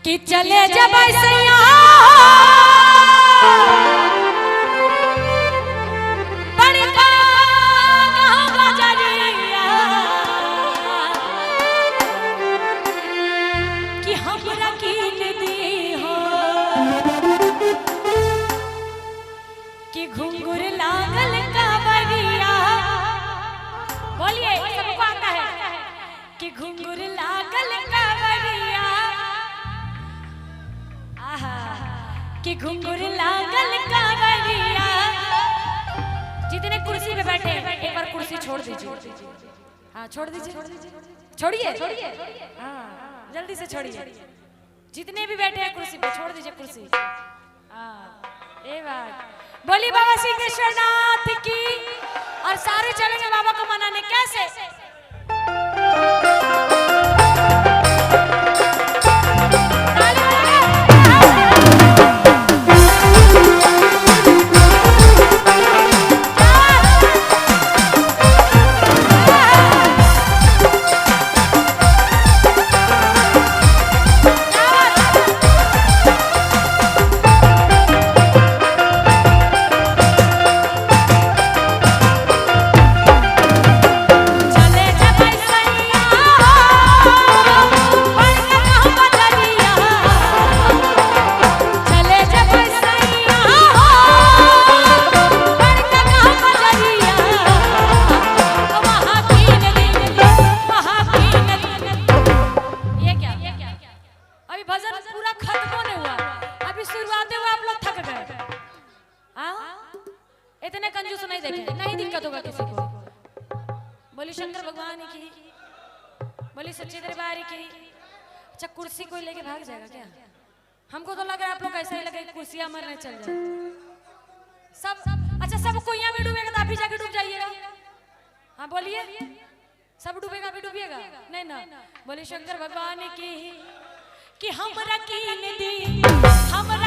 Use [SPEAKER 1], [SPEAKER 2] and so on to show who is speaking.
[SPEAKER 1] कि चले जब सैया बड़का बजरिया कि हमरा कीन दी हो कि घुंघरू लागल कांवरिया। बोलिए सबको आता है कि घुंघरू लागल कांवरिया कि घुंघरू लागल कांवरिया। जितने कुर्सी पे बैठे एक बार कुर्सी छोड़ दीजिए। हाँ छोड़ दीजिए, छोड़िए हाँ जल्दी से छोड़िए। जितने भी बैठे हैं कुर्सी पे छोड़ दीजिए कुर्सी। हाँ ये बात बोली बाबा सिंहेश्वर नाथ की। और सारे चलेंगे बाबा को मनाने। कैसे इतने कंजूस नहीं देखे, नहीं दिक्कत होगा किसी को। बोली शंकर भगवान की, बोली सच्ची दरबार की। अच्छा कुर्सी कोई लेके भाग जाएगा क्या? हमको तो लग रहा है आप लोग ऐसा ही लगे कुर्सियां मरने चल जाए सब। अच्छा सब कोई यहाँ भी डूबेगा तो आप भी जाके डूब जाइएगा। हाँ बोलिए सब डूबेगा भी डूबिएगा नहीं ना। बोली शंकर भगवान की कि हमरा कीन दी हमरा